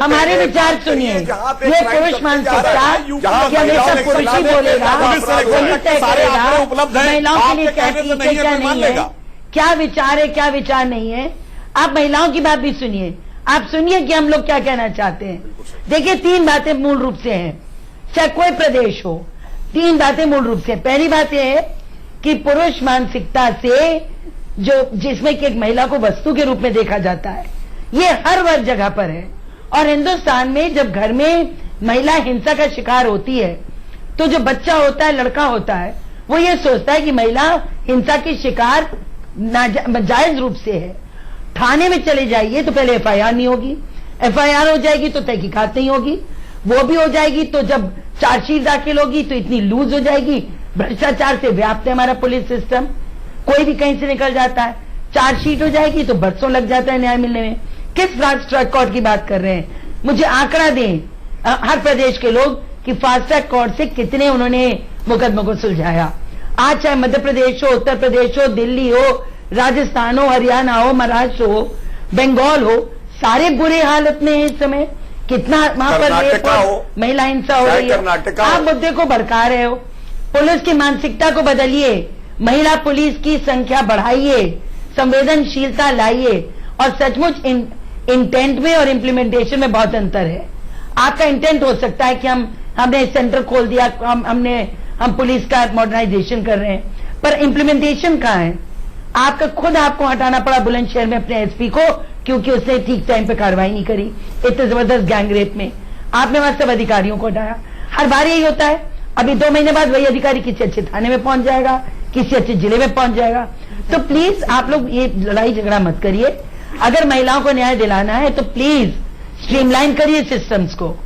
हमारे विचार सुनिए। ये पुरुष मानसिकता कि हमेशा पुरुष ही बोलेगा, वही तय करेगा महिलाओं के लिए क्या ठीक है क्या नहीं है, क्या विचार है क्या विचार नहीं है। आप महिलाओं की बात भी सुनिए, आप सुनिए कि हम लोग क्या कहना चाहते हैं। देखिए, 3 बातें मूल रूप से हैं, चाहे कोई प्रदेश हो, 3 बातें मूल रूप से। पहली बात यह है कि पुरुष मानसिकता से जो जिसमें कि एक महिला को वस्तु के रूप में देखा जाता है, ये हर जगह पर है। और हिंदुस्तान में जब घर में महिला हिंसा का शिकार होती है, तो जो बच्चा होता है, लड़का होता है, वो ये सोचता है कि महिला हिंसा की शिकार जायज रूप से है। थाने में चले जाइए तो पहले एफआईआर नहीं होगी, एफआईआर हो जाएगी तो तहकीकात नहीं होगी, वो भी हो जाएगी। तो जब चार्जशीट दाखिल होगी तो इतनी लूज हो जाएगी। भ्रष्टाचार से व्याप्त है हमारा पुलिस सिस्टम, कोई भी कहीं से निकल जाता है। चार्जशीट हो जाएगी तो बरसों लग जाता है न्याय मिलने में। किस फास्ट ट्रैक कोर्ट की बात कर रहे हैं? मुझे आंकड़ा दें हर प्रदेश के लोग कि फास्ट ट्रैक कोर्ट से कितने उन्होंने मुकदमों को सुलझाया। आज चाहे मध्य प्रदेश हो, उत्तर प्रदेश हो, दिल्ली हो, राजस्थान हो, हरियाणा हो, महाराष्ट्र हो, बंगाल हो, सारे बुरे हालत में है इस समय। कितना वहां पर रेप और महिला हिंसा हो रही है। आप मुद्दे को भड़का रहे हो। पुलिस की मानसिकता को बदलिए, महिला पुलिस की संख्या बढ़ाइए, संवेदनशीलता लाइए। और सचमुच इंटेंट में और इम्प्लीमेंटेशन में बहुत अंतर है। आपका इंटेंट हो सकता है कि हमने सेंटर खोल दिया, हम पुलिस का मॉडर्नाइजेशन कर रहे हैं, पर इम्प्लीमेंटेशन कहाँ है? आपका खुद आपको हटाना पड़ा बुलंदशहर में अपने एसपी को, क्योंकि उसने ठीक टाइम पे कार्रवाई नहीं करी इतने जबरदस्त गैंगरेप में। आपने वहां सब अधिकारियों को हटाया। हर बार यही होता है। अभी 2 महीने बाद वही अधिकारी किसी अच्छे थाने में पहुंच जाएगा, किसी अच्छे जिले में पहुंच जाएगा। तो प्लीज आप लोग ये लड़ाई झगड़ा मत करिए। अगर महिलाओं को न्याय दिलाना है तो प्लीज स्ट्रीमलाइन करिए सिस्टम्स को।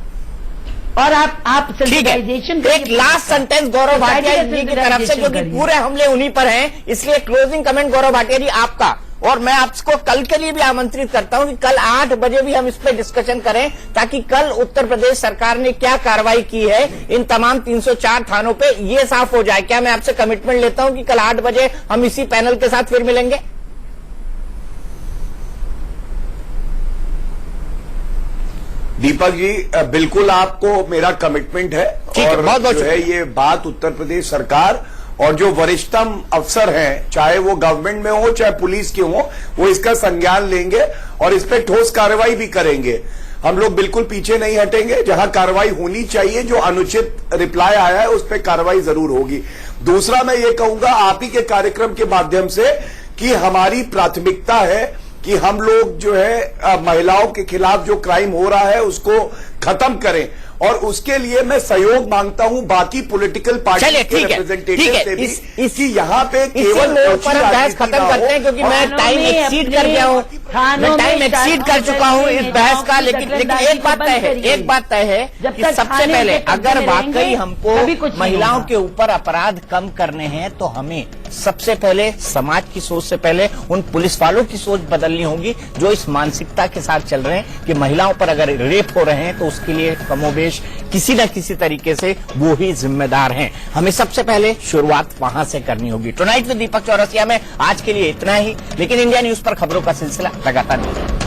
और आप सेंसिटाइजेशन। एक लास्ट सेंटेंस गौरव भाटिया जी की तरफ से, क्योंकि पूरे हमले उन्हीं पर हैं, इसलिए क्लोजिंग कमेंट गौरव भाटिया जी आपका। और मैं आपको कल के लिए भी आमंत्रित करता हूं कि कल 8 बजे भी हम इस पर डिस्कशन करें, ताकि कल उत्तर प्रदेश सरकार ने क्या कार्रवाई की है इन तमाम 304 थानों पे ये साफ हो जाए। क्या मैं आपसे कमिटमेंट लेता हूं कि कल 8 बजे हम इसी पैनल के साथ फिर मिलेंगे? दीपक जी, बिल्कुल आपको मेरा कमिटमेंट है। और बहुत जो है ये बात उत्तर प्रदेश सरकार और जो वरिष्ठतम अफसर हैं, चाहे वो गवर्नमेंट में हो चाहे पुलिस के हो, वो इसका संज्ञान लेंगे और इस पे ठोस कार्रवाई भी करेंगे। हम लोग बिल्कुल पीछे नहीं हटेंगे। जहां कार्रवाई होनी चाहिए, जो अनुचित रिप्लाई आया है उस पर कार्रवाई जरूर होगी। दूसरा मैं ये कहूंगा आप ही के कार्यक्रम के माध्यम से कि हमारी प्राथमिकता है कि हम लोग जो है महिलाओं के खिलाफ जो क्राइम हो रहा है उसको खत्म करें। और उसके लिए मैं सहयोग मांगता हूं बाकी पॉलिटिकल पार्टी के रिप्रेजेंटेटिव से भी कि यहाँ पे केवल बहस खत्म करते हैं, क्योंकि मैं टाइम एक्सीड कर गया हूँ, मैं टाइम एक्सीड कर चुका हूँ इस बहस का। लेकिन एक बात तय है कि सबसे पहले अगर वाकई हमको महिलाओं के ऊपर अपराध कम करने हैं तो हमें सबसे पहले समाज की सोच से पहले उन पुलिस वालों की सोच बदलनी होगी जो इस मानसिकता के साथ चल रहे हैं कि महिलाओं पर अगर रेप हो रहे हैं तो उसके लिए कमोबेश किसी न किसी तरीके से वो ही जिम्मेदार हैं। हमें सबसे पहले शुरुआत वहां से करनी होगी। टुनाइट विद दीपक चौरसिया में आज के लिए इतना ही, लेकिन इंडिया न्यूज पर खबरों का सिलसिला लगातार